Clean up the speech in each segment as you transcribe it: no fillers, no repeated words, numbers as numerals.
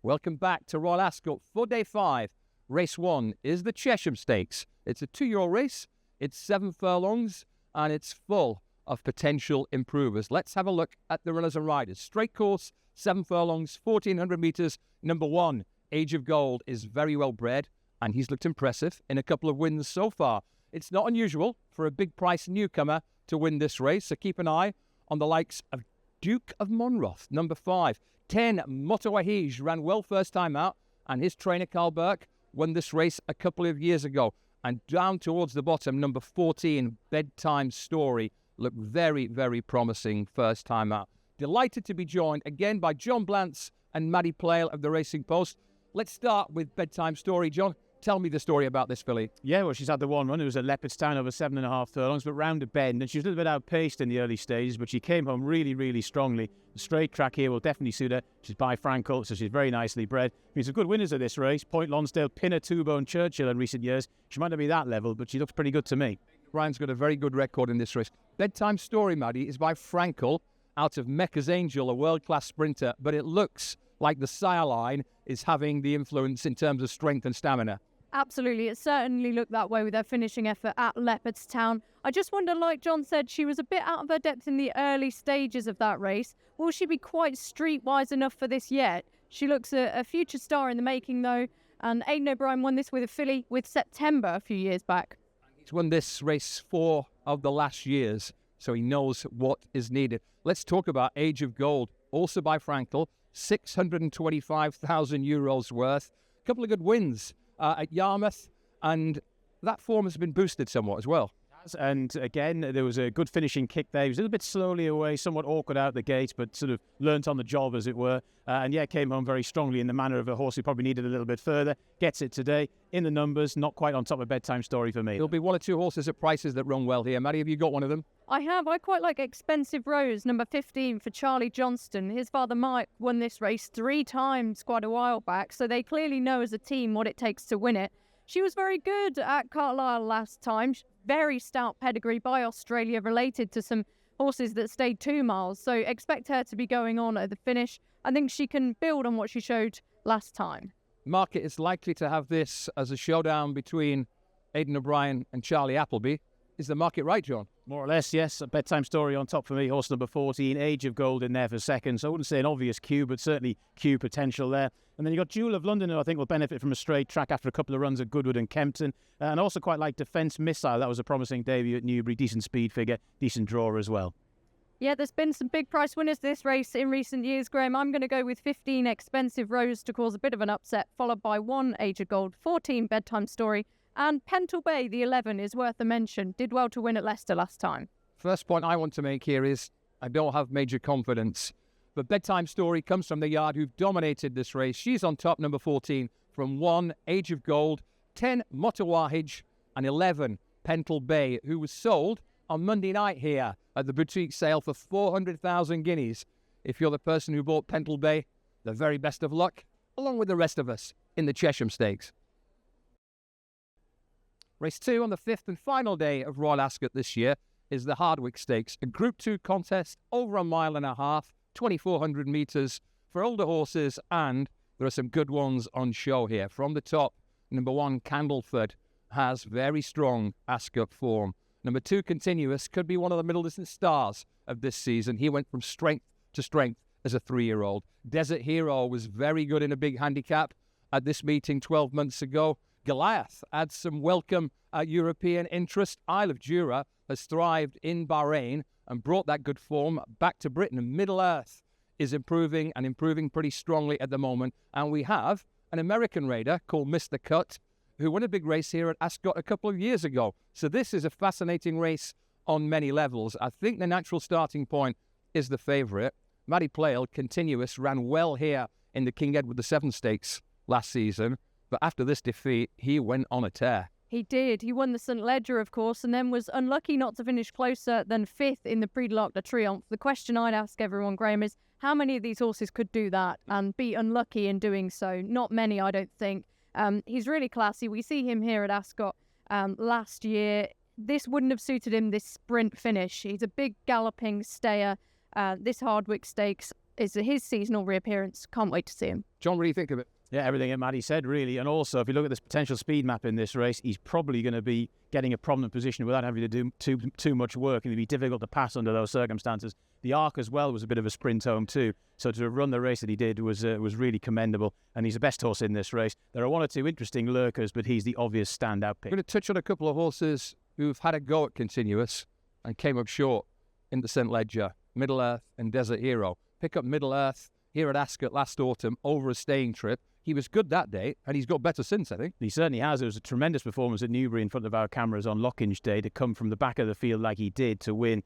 Welcome back to Royal Ascot for Day 5. Race 1 is the Chesham Stakes. It's a 2-year-old race, it's 7 furlongs, and it's full of potential improvers. Let's have a look at the runners and riders. Straight course, 7 furlongs, 1,400 metres. Number 1, Age of Gold, is very well bred, and he's looked impressive in a couple of wins so far. It's not unusual for a big price newcomer to win this race, so keep an eye on the likes of Duke of Monmouth. Number 5, 10, Motawahij, ran well first time out, and his trainer Carl Burke won this race a couple of years ago. And down towards the bottom, number 14, Bedtime Story, looked very, very promising first time out. Delighted to be joined again by John Blantz and Maddie Plale of the Racing Post. Let's start with Bedtime Story. John, tell me the story about this filly. Yeah, well, she's had the one run. It was at Leopardstown over 7.5 furlongs, but round a bend, and she was a little bit outpaced in the early stages, but she came home really, really strongly. The straight track here will definitely suit her. She's by Frankel, so she's very nicely bred. I mean, some good winners of this race. Point Lonsdale, Pinner, Tubo and Churchill in recent years. She might not be that level, but she looks pretty good to me. Ryan's got a very good record in this race. Bedtime Story, Maddie, is by Frankel out of Mecca's Angel, a world-class sprinter, but it looks like the sire line is having the influence in terms of strength and stamina. Absolutely. It certainly looked that way with her finishing effort at Leopardstown. I just wonder, like John said, she was a bit out of her depth in the early stages of that race. Will she be quite streetwise enough for this yet? She looks a future star in the making, though, and Aidan O'Brien won this with a filly with September a few years back. He's won this race 4 of the last years, so he knows what is needed. Let's talk about Age of Gold, also by Frankel, €625,000 worth. A couple of good wins at Yarmouth, and that form has been boosted somewhat as well. And again, there was a good finishing kick there. He was a little bit slowly away, somewhat awkward out the gate, but sort of learnt on the job, as it were. And yeah, came home very strongly in the manner of a horse who probably needed a little bit further. Gets it today in the numbers, not quite on top of Bedtime Story for me. There'll be 1 or 2 horses at prices that run well here. Maddie, have you got one of them? I have. I quite like Expensive Rose, number 15 for Charlie Johnston. His father Mike won this race 3 times quite a while back, so they clearly know as a team what it takes to win it. She was very good at Carlisle last time. Very stout pedigree by Australia, related to some horses that stayed 2 miles. So expect her to be going on at the finish. I think she can build on what she showed last time. Market is likely to have this as a showdown between Aidan O'Brien and Charlie Appleby. Is the market right, John? More or less, yes. A Bedtime Story on top for me. Horse number 14, Age of Gold in there for second. So I wouldn't say an obvious cue, but certainly cue potential there. And then you've got Jewel of London, who I think will benefit from a straight track after a couple of runs at Goodwood and Kempton. And also quite like Defence Missile. That was a promising debut at Newbury. Decent speed figure, decent draw as well. Yeah, there's been some big price winners this race in recent years, Graham. I'm going to go with 15 Expensive Rose to cause a bit of an upset, followed by 1 Age of Gold, 14 Bedtime Story, and Pentle Bay, the 11, is worth a mention. Did well to win at Leicester last time. First point I want to make here is I don't have major confidence. But Bedtime Story comes from the yard who've dominated this race. She's on top, number 14, from 1 Age of Gold, 10 Motawahij, and 11 Pentle Bay, who was sold on Monday night here at the boutique sale for 400,000 guineas. If you're the person who bought Pentle Bay, the very best of luck, along with the rest of us in the Chesham Stakes. Race 2 on the 5th and final day of Royal Ascot this year is the Hardwick Stakes, a Group 2 contest over 1.5 miles, 2,400 metres for older horses, and there are some good ones on show here. From the top, number 1, Candleford, has very strong Ascot form. Number 2, Continuous, could be one of the middle distance stars of this season. He went from strength to strength as a 3-year-old. Desert Hero was very good in a big handicap at this meeting 12 months ago. Goliath adds some welcome European interest. Isle of Jura has thrived in Bahrain and brought that good form back to Britain. And Middle Earth is improving and improving pretty strongly at the moment. And we have an American raider called Mr. Cut, who won a big race here at Ascot a couple of years ago. So this is a fascinating race on many levels. I think the natural starting point is the favourite. Maddie Plale, Continuous, ran well here in the King Edward VII Stakes last season. But after this defeat, he went on a tear. He did. He won the St. Ledger, of course, and then was unlucky not to finish closer than 5th in the Prix de l'Arc de Triomphe. The question I'd ask everyone, Graham, is how many of these horses could do that and be unlucky in doing so? Not many, I don't think. He's really classy. We see him here at Ascot last year. This wouldn't have suited him, this sprint finish. He's a big galloping stayer. This Hardwick Stakes, is his seasonal reappearance. Can't wait to see him. John, what do you think of it? Yeah, everything that Maddie said, really. And also, if you look at this potential speed map in this race, he's probably going to be getting a prominent position without having to do too much work. And it'd be difficult to pass under those circumstances. The arc as well was a bit of a sprint home too. So to run the race that he did was really commendable. And he's the best horse in this race. There are one or two interesting lurkers, but he's the obvious standout pick. I'm going to touch on a couple of horses who've had a go at Continuous and came up short in the St. Ledger, Middle Earth and Desert Hero. Pick up Middle Earth here at Ascot last autumn over a staying trip. He was good that day, and he's got better since, I think. He certainly has. It was a tremendous performance at Newbury in front of our cameras on Lockinge Day to come from the back of the field like he did to win,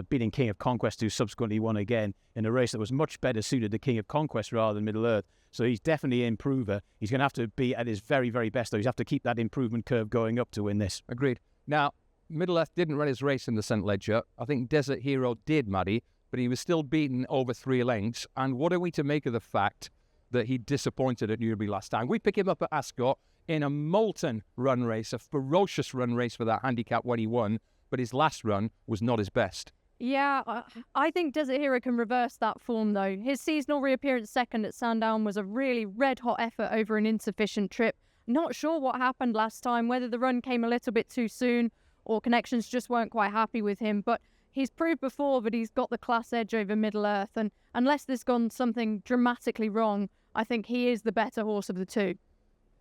beating King of Conquest, who subsequently won again in a race that was much better suited to King of Conquest rather than Middle Earth. So he's definitely an improver. He's going to have to be at his very, very best, though. He's have to keep that improvement curve going up to win this. Agreed. Now, Middle Earth didn't run his race in the St. Ledger. I think Desert Hero did, Maddie, but he was still beaten over 3 lengths. And what are we to make of the fact that he disappointed at Newbury last time? We pick him up at Ascot in a molten run race, a ferocious run race for that handicap when he won, but his last run was not his best. Yeah, I think Desert Hero can reverse that form, though. His seasonal reappearance second at Sandown was a really red-hot effort over an insufficient trip. Not sure what happened last time, whether the run came a little bit too soon or connections just weren't quite happy with him, but he's proved before that he's got the class edge over Middle Earth, and unless there's gone something dramatically wrong, I think he is the better horse of the two.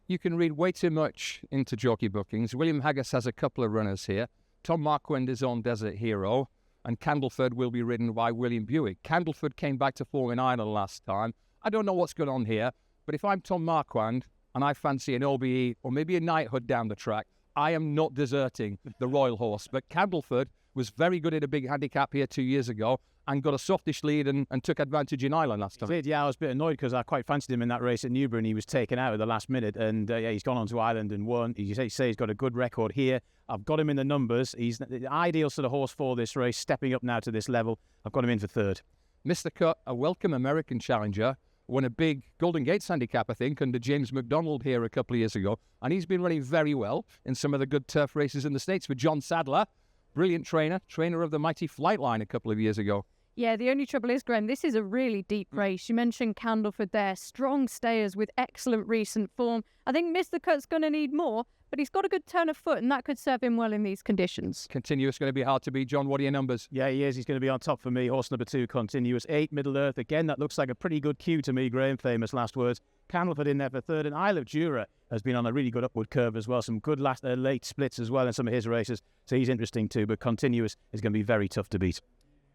You can read way too much into jockey bookings. William Haggas has a couple of runners here. Tom Marquand is on Desert Hero, and Candleford will be ridden by William Buick. Candleford came back to 4 in Ireland last time. I don't know what's going on here, but if I'm Tom Marquand and I fancy an OBE or maybe a knighthood down the track, I am not deserting the Royal Horse. But Candleford was very good at a big handicap here 2 years ago and got a softish lead and took advantage in Ireland last time. He did, yeah. I was a bit annoyed because I quite fancied him in that race at Newbury and he was taken out at the last minute. And yeah, he's gone on to Ireland and won. You say he's got a good record here. I've got him in the numbers. He's the ideal sort of horse for this race, stepping up now to this level. I've got him in for third. Mr. Cut, a welcome American challenger, won a big Golden Gates handicap, I think, under James McDonald here a couple of years ago. And he's been running very well in some of the good turf races in the States with John Sadler. Brilliant trainer of the mighty Flightline a couple of years ago. Yeah, the only trouble is, Graham, this is a really deep race. You mentioned Candleford there. Strong stayers with excellent recent form. I think Mr. Cut's going to need more, but he's got a good turn of foot, and that could serve him well in these conditions. Continuous going to be hard to beat. John, what are your numbers? Yeah, he is. He's going to be on top for me. Horse number 2, Continuous. 8, Middle Earth. Again, that looks like a pretty good cue to me, Graham. Famous last words. Candleford in there for third, and Isle of Jura has been on a really good upward curve as well. Some good late splits as well in some of his races. So he's interesting too, but Continuous is going to be very tough to beat.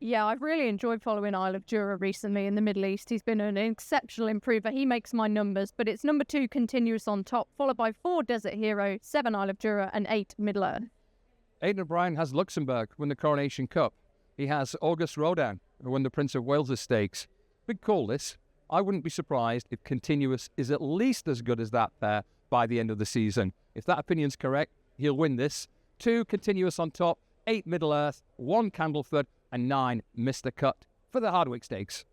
Yeah, I've really enjoyed following Isle of Jura recently in the Middle East. He's been an exceptional improver. He makes my numbers, but it's number 2, Continuous on top, followed by 4, Desert Hero, 7, Isle of Jura, and 8, Middle Earth. Aidan O'Brien has Luxembourg win the Coronation Cup. He has August Rodin who won the Prince of Wales Stakes. Big call this. I wouldn't be surprised if Continuous is at least as good as that pair by the end of the season. If that opinion's correct, he'll win this. 2, Continuous on top, 8, Middle Earth, 1, Candleford, and 9, Mr. Cut for the Hardwick Stakes.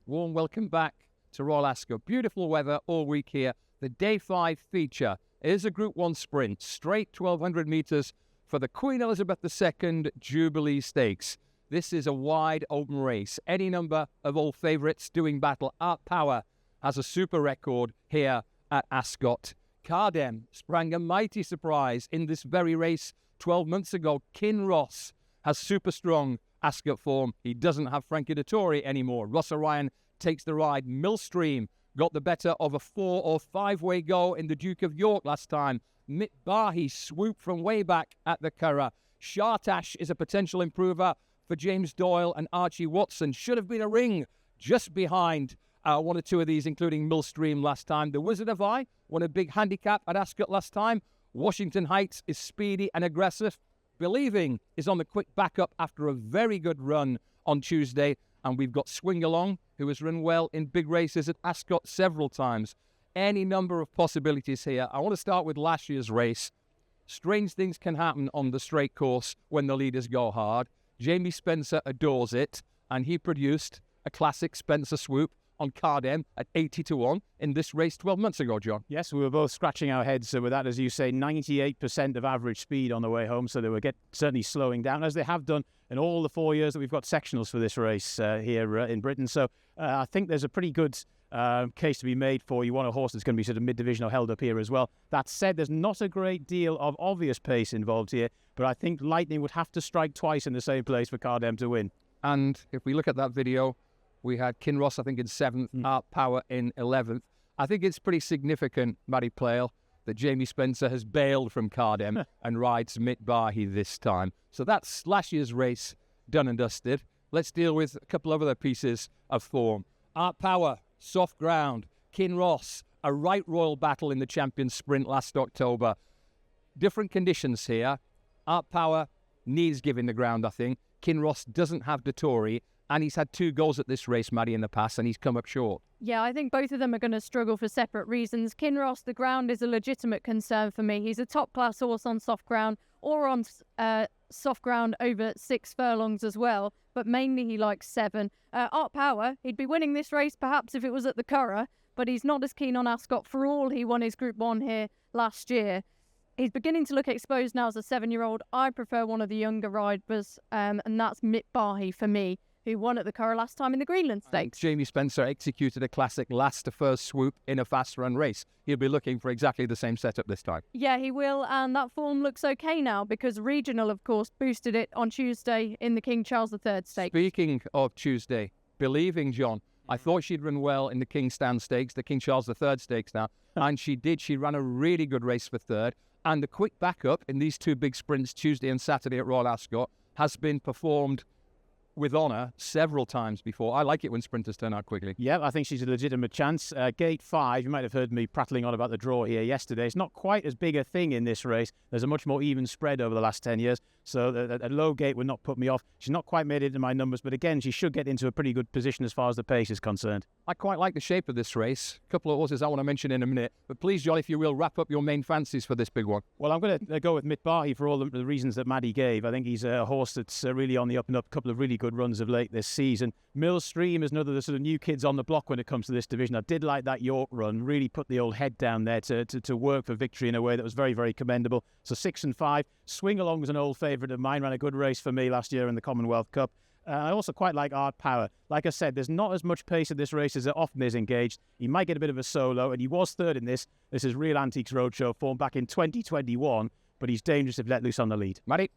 Warm welcome back to Royal Ascot. Beautiful weather all week here. The Day 5 feature is a Group 1 sprint, straight 1,200 metres for the Queen Elizabeth II Jubilee Stakes. This is a wide open race. Any number of old favourites doing battle. Art Power has a super record here at Ascot. Cardem sprang a mighty surprise in this very race 12 months ago. Kinross has super strong Ascot form. He doesn't have Frankie Dettori anymore. Ross O'Ryan takes the ride. Millstream got the better of a 4 or 5-way go in the Duke of York last time. Mick Bahi swooped from way back at the Curragh. Shartash is a potential improver for James Doyle and Archie Watson. Should have been a ring just behind one or two of these, including Millstream last time. The Wizard of Eye won a big handicap at Ascot last time. Washington Heights is speedy and aggressive. Believing is on the quick backup after a very good run on Tuesday. And we've got Swing Along, who has run well in big races at Ascot several times. Any number of possibilities here. I want to start with last year's race. Strange things can happen on the straight course when the leaders go hard. Jamie Spencer adores it, and he produced a classic Spencer swoop on Cardem at 80 to 1 in this race 12 months ago, John. Yes, we were both scratching our heads with that, as you say, 98% of average speed on the way home. So they were certainly slowing down, as they have done in all the 4 years that we've got sectionals for this race here in Britain. So I think there's a pretty good case to be made for you want a horse that's going to be sort of mid-division or held up here as well. That said, there's not a great deal of obvious pace involved here, but I think Lightning would have to strike twice in the same place for Cardem to win. And if we look at that video, we had Kinross, I think, in 7th, Art Power in 11th. I think it's pretty significant, Matty Plale, that Jamie Spencer has bailed from Cardem and rides Mitt Bahi this time. So that's last year's race done and dusted. Let's deal with a couple of other pieces of form. Art Power, soft ground. Kinross, a right royal battle in the Champions Sprint last October. Different conditions here. Art Power needs giving the ground, I think. Kinross doesn't have Dettori, and he's had 2 goals at this race, Maddie, in the past, and he's come up short. Yeah, I think both of them are going to struggle for separate reasons. Kinross, the ground is a legitimate concern for me. He's a top-class horse on soft ground or on soft ground over 6 furlongs as well, but mainly he likes 7. Art Power, he'd be winning this race perhaps if it was at the Curragh, but he's not as keen on Ascot for all he won his Group 1 here last year. He's beginning to look exposed now as a 7-year-old. I prefer one of the younger riders, and that's Mitt Bahi for me, who won at the Curragh last time in the Greenland Stakes. Jamie Spencer executed a classic last to first swoop in a fast run race. He'll be looking for exactly the same setup this time. Yeah, he will, and that form looks okay now because Regional, of course, boosted it on Tuesday in the King Charles III Stakes. Speaking of Tuesday, believing, John, I thought she'd run well in the King Stand Stakes, the King Charles III Stakes now, and she did. She ran a really good race for third, and the quick backup in these 2 big sprints, Tuesday and Saturday at Royal Ascot, has been performed with honour several times before. I like it when sprinters turn out quickly. Yeah, I think she's a legitimate chance. Gate 5, you might have heard me prattling on about the draw here yesterday. It's not quite as big a thing in this race. There's a much more even spread over the last 10 years. So a low gate would not put me off. She's not quite made it into my numbers, but again, she should get into a pretty good position as far as the pace is concerned. I quite like the shape of this race. A couple of horses I want to mention in a minute. But please, John, if you will, wrap up your main fancies for this big one. Well, I'm going to go with Mitt Bahi for all the reasons that Maddie gave. I think he's a horse that's really on the up and up. A couple of really good runs of late this season. Millstream is another of the sort of new kids on the block when it comes to this division. I did like that York run. Really put the old head down there to work for victory in a way that was very, very commendable. So 6 and 5. Swing Along was an old favourite of mine. Ran a good race for me last year in the Commonwealth Cup. I also quite like Art Power. Like I said, there's not as much pace at this race as it often is engaged. He might get a bit of a solo, and he was third in this. This is Real Antiques Roadshow form back in 2021, but he's dangerous if let loose on the lead. Matty?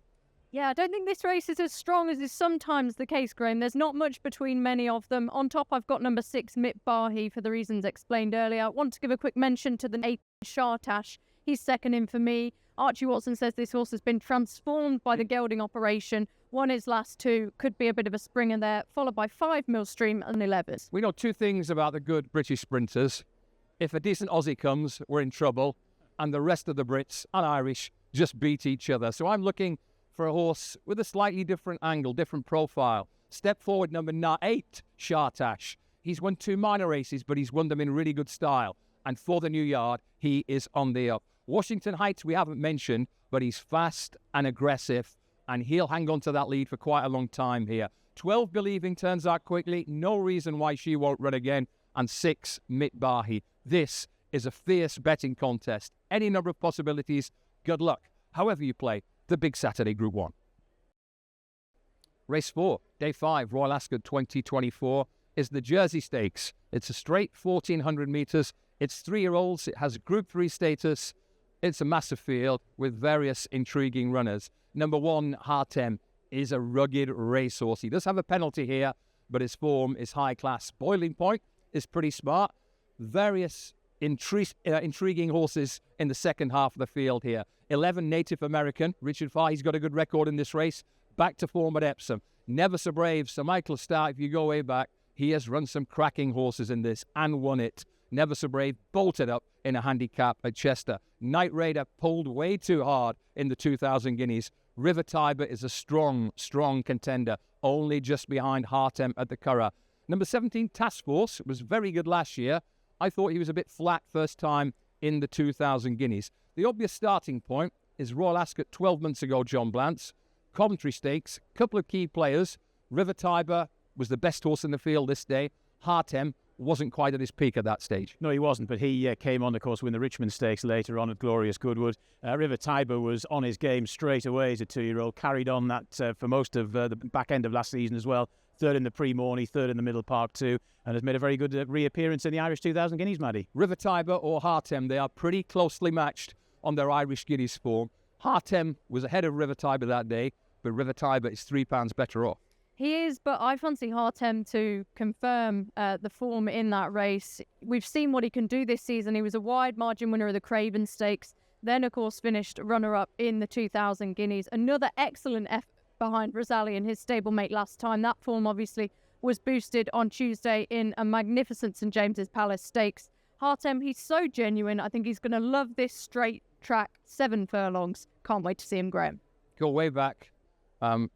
Yeah, I don't think this race is as strong as is sometimes the case, Graham. There's not much between many of them. On top, I've got number 6, Mitt Bahi, for the reasons explained earlier. I want to give a quick mention to the 8, Shartash. He's second in for me. Archie Watson says this horse has been transformed by the gelding operation. Won his last 2, could be a bit of a springer there, followed by 5, Millstream and 11. We know 2 things about the good British sprinters. If a decent Aussie comes, we're in trouble, and the rest of the Brits and Irish just beat each other. So I'm looking for a horse with a slightly different angle, different profile. Step forward, number 8, Shartash. He's won 2 minor races, but he's won them in really good style. And for the new yard, he is on the up. Washington Heights we haven't mentioned, but he's fast and aggressive, and he'll hang on to that lead for quite a long time here. 12, Believing, turns out quickly. No reason why she won't run again. And 6, Mitt Bahi. This is a fierce betting contest. Any number of possibilities. Good luck. However you play the big Saturday Group 1. Race 4, Day 5, Royal Ascot 2024, is the Jersey Stakes. It's a straight 1,400 metres. It's 3-year-olds. It has Group 3 status. It's a massive field with various intriguing runners. Number 1, Hartem, is a rugged racehorse. He does have a penalty here, but his form is high class. Boiling Point is pretty smart. Various intriguing horses in the second half of the field here. 11, Native American. Richard Farr, he's got a good record in this race. Back to form at Epsom. Never So Brave, Sir Michael Starr, if you go way back, he has run some cracking horses in this and won it. Never So Brave bolted up in a handicap at Chester. Night Raider pulled way too hard in the 2,000 guineas. River Tiber is a strong contender, only just behind Hartem at the Curragh. Number 17, Task Force, was very good last year. I thought he was a bit flat first time in the 2,000 guineas. The obvious starting point is Royal Ascot 12 months ago, John Blantz. Coventry Stakes, couple of key players. River Tiber was the best horse in the field this day. Hartem wasn't quite at his peak at that stage. No, he wasn't, but he came on, of course, win the Richmond Stakes later on at Glorious Goodwood. River Tiber was on his game straight away as a 2-year-old, carried on that for most of the back end of last season as well. Third in the Pre-Morney, third in the Middle Park 2, and has made a very good reappearance in the Irish 2000 Guineas, Maddie. River Tiber or Hartem, they are pretty closely matched on their Irish Guineas form. Hartem was ahead of River Tiber that day, but River Tiber is £3 better off. He is, but I fancy Hartem to confirm the form in that race. We've seen what he can do this season. He was a wide margin winner of the Craven Stakes, then, of course, finished runner-up in the 2000 Guineas. Another excellent effort behind Rosalie and his stablemate last time. That form, obviously, was boosted on Tuesday in a magnificent St James's Palace Stakes. Hartem, he's so genuine. I think he's going to love this straight track, 7 furlongs. Can't wait to see him, Graham. Go way back.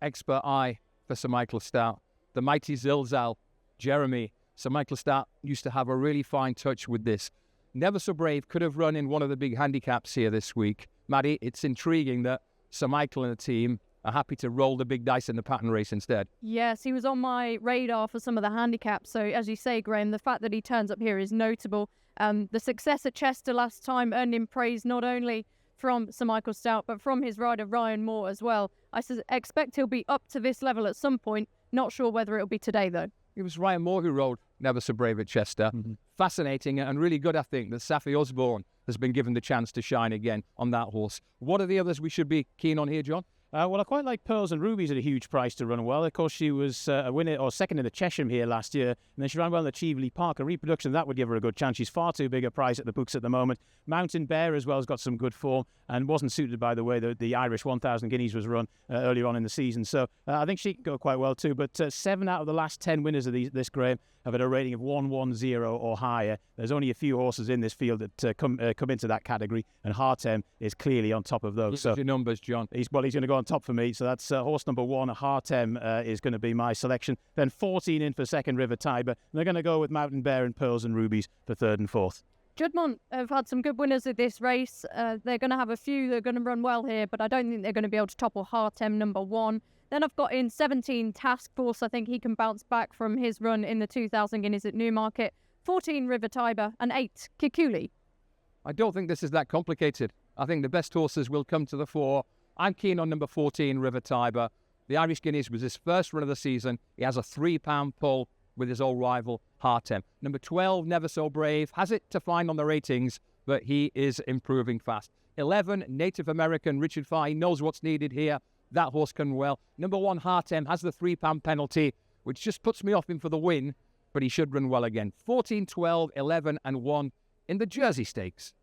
Expert eye for Sir Michael Stout. The mighty Zilzal, Jeremy. Sir Michael Stout used to have a really fine touch with this. Never So Brave could have run in one of the big handicaps here this week. Maddie, it's intriguing that Sir Michael and the team are happy to roll the big dice in the pattern race instead. Yes, he was on my radar for some of the handicaps. So, as you say, Graham, the fact that he turns up here is notable. The success at Chester last time earned him praise not only from Sir Michael Stout, but from his rider Ryan Moore as well. I expect he'll be up to this level at some point. Not sure whether it'll be today, though. It was Ryan Moore who rode Never So Brave at Chester. Fascinating and really good, I think, that Safi Osborne has been given the chance to shine again on that horse. What are the others we should be keen on here, John? Well, I quite like Pearls and Rubies at a huge price to run well. Of course, she was a winner or second in the Chesham here last year, and then she ran well in the Jubilee Park. A reproduction of that would give her a good chance. She's far too big a price at the books at the moment. Mountain Bear as well has got some good form and wasn't suited by the way the Irish 1,000 Guineas was run earlier on in the season. So I think she can go quite well too. But 7 out of the last 10 winners of this, Graham, have had a rating of 110 or higher. There's only a few horses in this field that come into that category, and Hartem is clearly on top of those. So your numbers, John. He's going to go on top for me. So that's horse number 1, Hartem, is going to be my selection. Then 14 in for second, River Tiber. And they're going to go with Mountain Bear and Pearls and Rubies for third and fourth. Juddmonte have had some good winners at this race. They're going to have a few that are going to run well here, but I don't think they're going to be able to topple Hartem number 1. Then I've got in 17 Task Force. I think he can bounce back from his run in the 2000 Guineas at Newmarket. 14 River Tiber and 8 Kikuli. I don't think this is that complicated. I think the best horses will come to the fore. I'm keen on number 14, River Tiber. The Irish Guineas was his first run of the season. He has a £3 pull with his old rival, Hartem. Number 12, Never So Brave, has it to find on the ratings, but he is improving fast. 11, Native American, Richard Farr. He knows what's needed here. That horse can well. Number 1, Hartem, has the £3 penalty, which just puts me off him for the win, but he should run well again. 14, 12, 11, and 1 in the Jersey Stakes.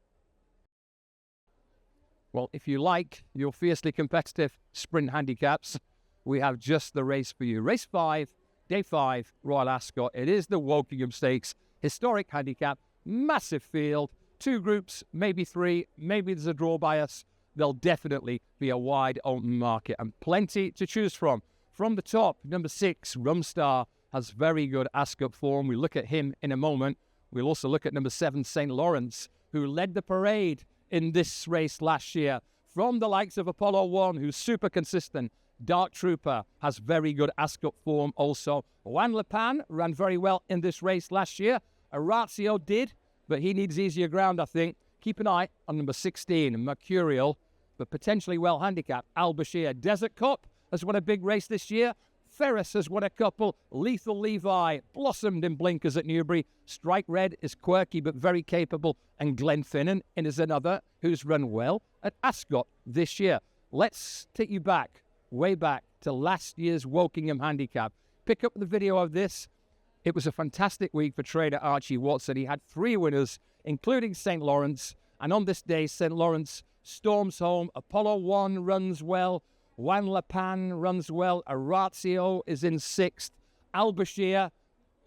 Well, if you like your fiercely competitive sprint handicaps, we have just the race for you. Race 5, Day 5, Royal Ascot. It is the Wokingham Stakes. Historic handicap, massive field, 2 groups, maybe 3, maybe there's a draw bias. There'll definitely be a wide open market and plenty to choose from. From the top, number 6, Rumstar, has very good Ascot form. We look at him in a moment. We'll also look at number 7, St. Lawrence, who led the parade in this race last year. From the likes of Apollo 1, who's super consistent. Dark Trooper has very good Ascot form also. Juan Lepan ran very well in this race last year. Orazio did, but he needs easier ground, I think. Keep an eye on number 16, Mercurial, but potentially well handicapped. Al Bashir. Desert Cup has won a big race this year. Ferris has won a couple. Lethal Levi blossomed in blinkers at Newbury. Strike Red is quirky but very capable. And Glenfinnan is another who's run well at Ascot this year. Let's take you back, way back to last year's Wokingham handicap. Pick up the video of this. It was a fantastic week for trader Archie Watson. He had 3 winners, including St. Lawrence. And on this day, St. Lawrence storms home. Apollo 1 runs well. Juan Lepan runs well. Orazio is in 6th. Al Bashir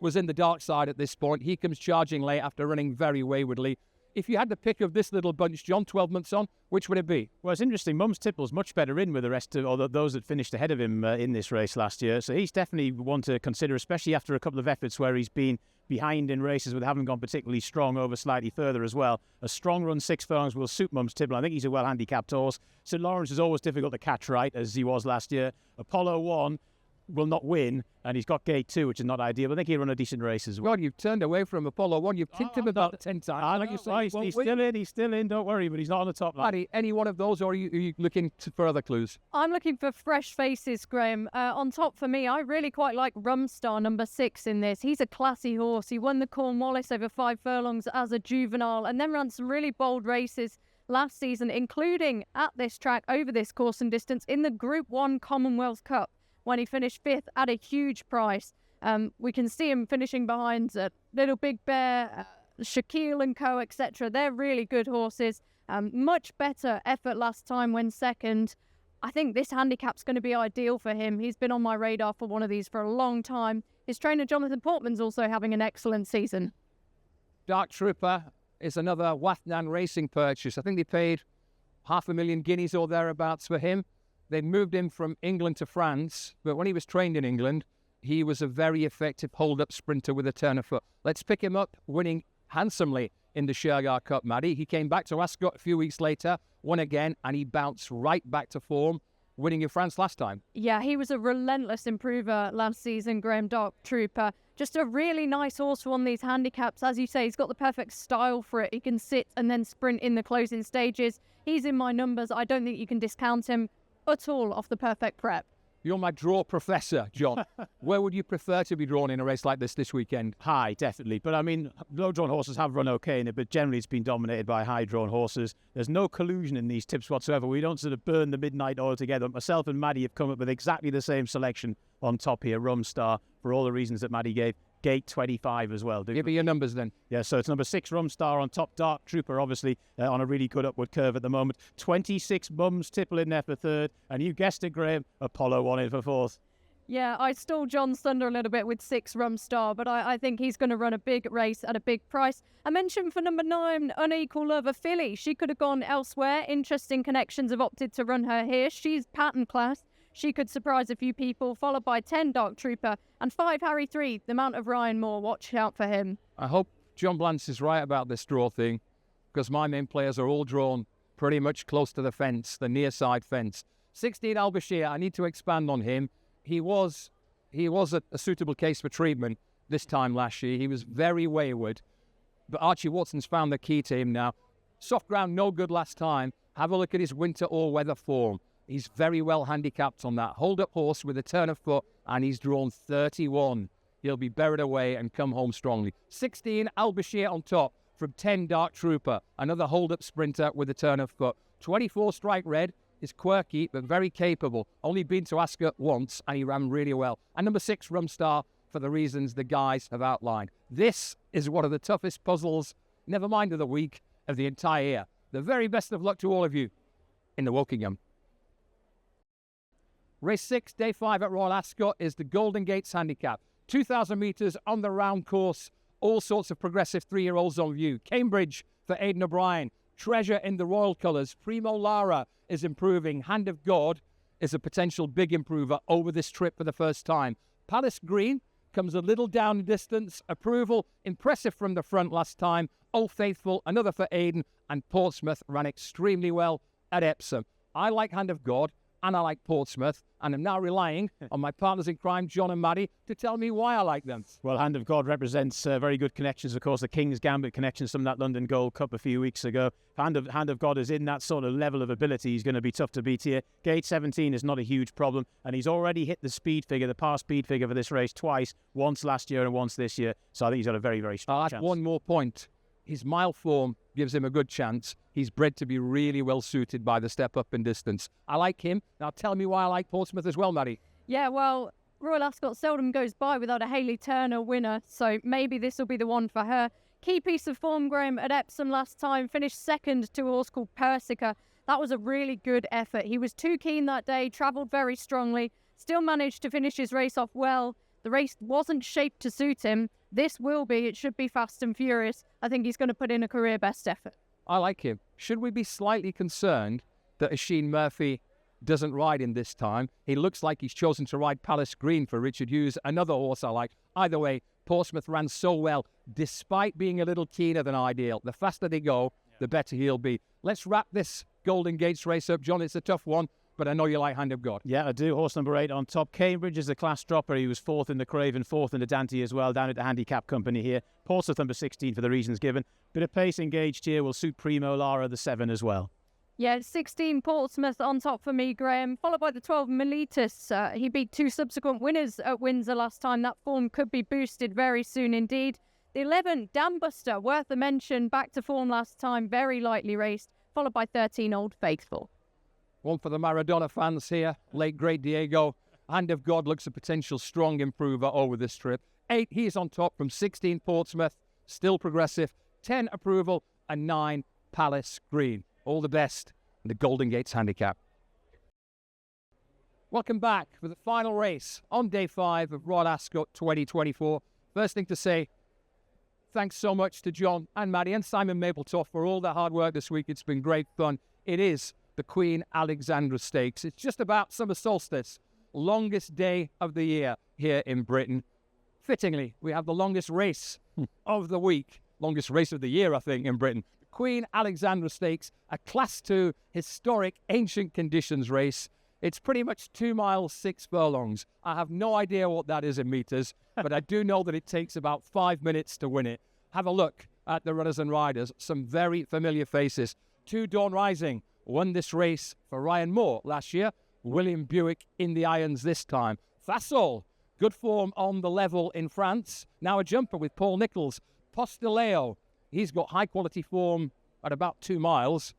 was in the dark side at this point. He comes charging late after running very waywardly. If you had the pick of this little bunch, John, 12 months on, which would it be? Well, it's interesting. Mums Tipple's much better in with the rest of, or those that finished ahead of him in this race last year. So he's definitely one to consider, especially after a couple of efforts where he's been behind in races with having gone particularly strong over slightly further as well. A strong run 6 furlongs will suit Mums Tipple. I think he's a well-handicapped horse. St. Lawrence is always difficult to catch right, as he was last year. Apollo 1, will not win, and he's got gate 2, which is not ideal. But I think he'll run a decent race as well. God, you've turned away from Apollo 1. You've ticked him about 10 times. I know, he's still in, don't worry, but he's not on the top line. Maddie, any one of those, or are you looking for other clues? I'm looking for fresh faces, Graham. On top for me, I really quite like Rumstar, number 6 in this. He's a classy horse. He won the Cornwallis over 5 furlongs as a juvenile and then ran some really bold races last season, including at this track over this course and distance in the Group 1 Commonwealth Cup when he finished 5th at a huge price. We can see him finishing behind Little Big Bear, Shaquille and Co, etc. They're really good horses. Much better effort last time when second. I think this handicap's going to be ideal for him. He's been on my radar for one of these for a long time. His trainer Jonathan Portman's also having an excellent season. Dark Trooper is another Wathnan Racing purchase. I think they paid 500,000 guineas or thereabouts for him. They moved him from England to France, but when he was trained in England, he was a very effective hold-up sprinter with a turn of foot. Let's pick him up, winning handsomely in the Shergar Cup, Maddie. He came back to Ascot a few weeks later, won again, and he bounced right back to form, winning in France last time. Yeah, he was a relentless improver last season, Graham. Dark Trooper. Just a really nice horse for one of these handicaps. As you say, he's got the perfect style for it. He can sit and then sprint in the closing stages. He's in my numbers. I don't think you can discount him at all off the perfect prep. You're my draw professor, John. Where would you prefer to be drawn in a race like this weekend? High, definitely. But I mean, low-drawn horses have run okay in it, but generally it's been dominated by high-drawn horses. There's no collusion in these tips whatsoever. We don't sort of burn the midnight oil together. Myself and Maddie have come up with exactly the same selection on top here, Rumstar, for all the reasons that Maddie gave. Gate 25 as well. Give me your numbers then. Yeah, so it's number 6, Rumstar on top. Dark Trooper, obviously, on a really good upward curve at the moment. 26 mums, Tipple in there for 3rd. And you guessed it, Graham, Apollo 1 in for 4th. Yeah, I stole John's thunder a little bit with 6 Rumstar, but I think he's going to run a big race at a big price. I mentioned for number 9, Unequal Love, a filly. She could have gone elsewhere. Interesting Connections have opted to run her here. She's pattern class. She could surprise a few people, followed by 10 Dark Trooper and 5 Harry 3, the Mount of Ryan Moore. Watch out for him. I hope John Blance is right about this draw thing, because my main players are all drawn pretty much close to the fence, the near side fence. 16 Al-Bashir, I need to expand on him. He was a suitable case for treatment this time last year. He was very wayward, but Archie Watson's found the key to him now. Soft ground, no good last time. Have a look at his winter all-weather form. He's very well handicapped on that. Hold-up horse with a turn of foot, and he's drawn 31. He'll be buried away and come home strongly. 16, Al-Bashir on top from 10, Dark Trooper. Another hold-up sprinter with a turn of foot. 24, Strike Red is quirky, but very capable. Only been to Ascot once, and he ran really well. And number 6, Rumstar, for the reasons the guys have outlined. This is one of the toughest puzzles, never mind of the week, of the entire year. The very best of luck to all of you in the Wokingham. Race 6, day 5 at Royal Ascot is the Golden Gates Handicap. 2,000 metres on the round course. All sorts of progressive 3-year-olds on view. Cambridge for Aidan O'Brien. Treasure in the Royal colours. Primo Lara is improving. Hand of God is a potential big improver over this trip for the first time. Palace Green comes a little down in distance. Approval, impressive from the front last time. Old Faithful, another for Aidan. And Portsmouth ran extremely well at Epsom. I like Hand of God, and I like Portsmouth, and I'm now relying on my partners in crime, John and Maddie, to tell me why I like them. Well, Hand of God represents very good connections, of course, the King's Gambit connections from that London Gold Cup a few weeks ago. Hand of God is in that sort of level of ability. He's going to be tough to beat here. Gate 17 is not a huge problem, and he's already hit the speed figure, the par speed figure for this race twice, once last year and once this year. So I think he's got a very, very strong chance. One more point. His mile form gives him a good chance. He's bred to be really well suited by the step up in distance. I like him. Now tell me why I like Portsmouth as well, Maddie. Yeah, well, Royal Ascot seldom goes by without a Hayley Turner winner, so maybe this will be the one for her. Key piece of form, Graham, at Epsom last time, finished second to a horse called Persica. That was a really good effort. He was too keen that day, travelled very strongly, still managed to finish his race off well. The race wasn't shaped to suit him. This will be. It should be fast and furious. I think he's going to put in a career best effort. I like him. Should we be slightly concerned that Oisin Murphy doesn't ride in this time? He looks like he's chosen to ride Palace Green for Richard Hughes, another horse I like. Either way, Portsmouth ran so well, despite being a little keener than ideal. The faster they go, the better he'll be. Let's wrap this Golden Gates race up, John. It's a tough one. but I know you like Hand of God. Yeah, I do. Horse number 8 on top. Cambridge is the class dropper. He was 4th in the Craven, 4th in the Dante as well, down at the handicap company here. Portsmouth number 16 for the reasons given. Bit of pace engaged here will suit Primo Lara, the 7 as well. Yeah, 16 Portsmouth on top for me, Graham, followed by the 12 Miletus. He beat 2 subsequent winners at Windsor last time. That form could be boosted very soon indeed. The 11 Dambuster, worth a mention, back to form last time, very lightly raced, followed by 13 Old Faithful. One for the Maradona fans here, late great Diego. Hand of God looks a potential strong improver over this trip. 8, he is on top from 16 Portsmouth, still progressive, 10 Approval, and 9 Palace Green. All the best in the Golden Gates Handicap. Welcome back for the final race on day 5 of Royal Ascot 2024. First thing to say, thanks so much to John and Maddie and Simon Mapletoft for all their hard work this week. It's been great fun. It is the Queen Alexandra Stakes. It's just about summer solstice, longest day of the year here in Britain. Fittingly, we have the longest race of the week, longest race of the year, I think, in Britain. Queen Alexandra Stakes, a Class 2 historic ancient conditions race. It's pretty much 2 miles, 6 furlongs. I have no idea what that is in meters, but I do know that it takes about 5 minutes to win it. Have a look at the runners and riders. Some very familiar faces. 2 Dawn Rising won this race for Ryan Moore last year. William Buick in the irons this time. Fassol, good form on the level in France. Now a jumper with Paul Nicholls. Postileo, he's got high-quality form at about 2 miles.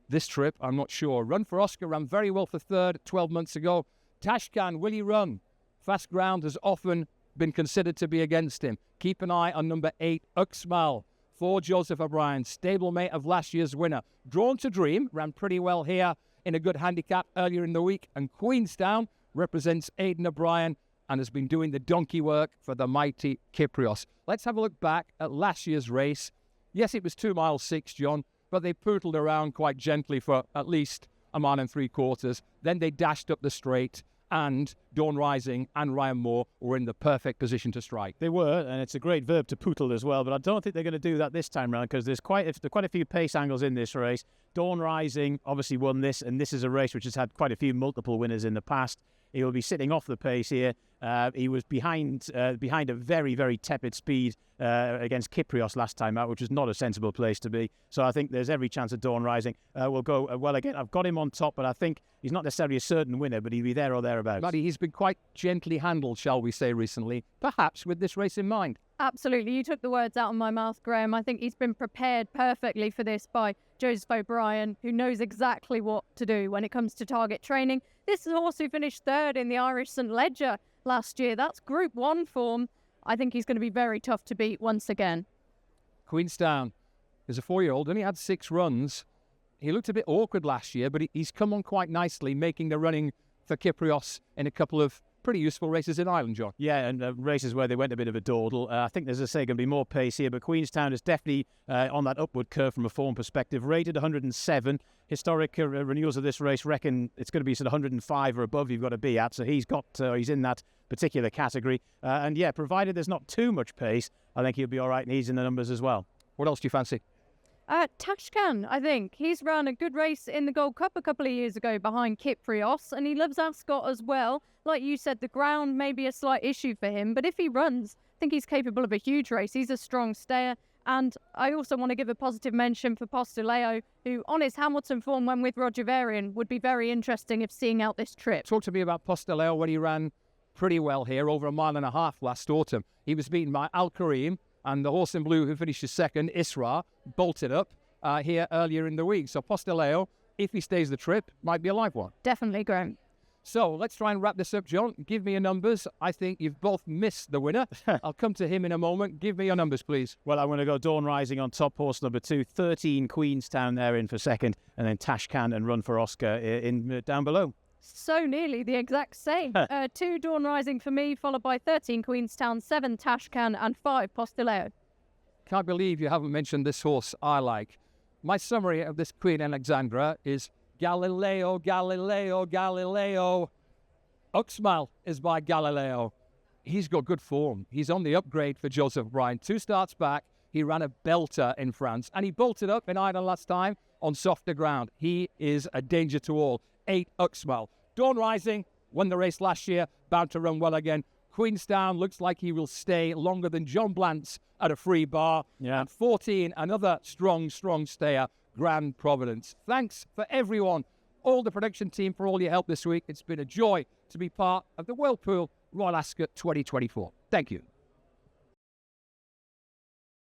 This trip, I'm not sure. Run for Oscar ran very well for 3rd 12 months ago. Tashkan, will he run? Fast ground has often been considered to be against him. Keep an eye on number 8, Uxmal, for Joseph O'Brien, stablemate of last year's winner. Drawn to Dream, ran pretty well here in a good handicap earlier in the week. And Queenstown represents Aidan O'Brien and has been doing the donkey work for the mighty Kyprios. Let's have a look back at last year's race. Yes, it was 2 miles 6, John, but they pootled around quite gently for at least a mile and 3/4. Then they dashed up the straight, and Dawn Rising and Ryan Moore were in the perfect position to strike. They were, and it's a great verb to pootle as well, but I don't think they're going to do that this time round because there's quite a few pace angles in this race. Dawn Rising obviously won this, and this is a race which has had quite a few multiple winners in the past. He will be sitting off the pace here. He was behind a very, very tepid speed against Kyprios last time out, which was not a sensible place to be. So I think there's every chance of Dawn Rising will go well again. I've got him on top, but I think he's not necessarily a certain winner, but he'll be there or thereabouts. Maddie, he's been quite gently handled, shall we say, recently, perhaps with this race in mind. Absolutely. You took the words out of my mouth, Graham. I think he's been prepared perfectly for this by Joseph O'Brien, who knows exactly what to do when it comes to target training. This horse who finished 3rd in the Irish St Leger last year, that's Group 1 form. I think he's going to be very tough to beat once again. Queenstown is a 4-year-old, only had 6 runs. He looked a bit awkward last year, but he's come on quite nicely, making the running for Kyprios in a couple of pretty useful races in Ireland, John. Yeah, and races where they went a bit of a dawdle. I think there's, as I say, going to be more pace here, but Queenstown is definitely on that upward curve from a form perspective. Rated 107. Historic renewals of this race reckon it's going to be sort of 105 or above you've got to be at, so he's in that particular category. And yeah, provided there's not too much pace, I think he'll be all right, and he's in the numbers as well. What else do you fancy? Tashkan, I think. He's run a good race in the Gold Cup a couple of years ago behind Kyprios, and he loves Ascot as well. Like you said, the ground may be a slight issue for him, but if he runs, I think he's capable of a huge race. He's a strong stayer. And I also want to give a positive mention for Postileo, who on his Hamilton form when with Roger Varian would be very interesting if seeing out this trip. Talk to me about Postileo when he ran pretty well here over 1.5 miles last autumn. He was beaten by Al Karim, and the horse in blue who finished 2nd, Isra, bolted up here earlier in the week. So Postileo, if he stays the trip, might be a live one. Definitely, Graham. So let's try and wrap this up, John. Give me your numbers. I think you've both missed the winner. I'll come to him in a moment. Give me your numbers, please. Well, I'm going to go Dawn Rising on top, horse number 2, 13 Queenstown there in for 2nd, and then Tashkan and Run for Oscar in down below. So nearly the exact same. 2 Dawn Rising for me, followed by 13 Queenstown, 7 Tashkan, and 5 Postileo. Can't believe you haven't mentioned this horse I like. My summary of this Queen Alexandra is Galileo, Galileo, Galileo. Uxmal is by Galileo. He's got good form. He's on the upgrade for Joseph O'Brien. 2 starts back, he ran a belter in France, and he bolted up in Ireland last time on softer ground. He is a danger to all. 8 Uxmal. Dawn Rising won the race last year, bound to run well again. Queenstown looks like he will stay longer than John Blantz at a free bar. Yeah. And 14, another strong stayer, Grand Providence. Thanks for everyone, all the production team, for all your help this week. It's been a joy to be part of the Whirlpool Royal Ascot 2024. Thank you.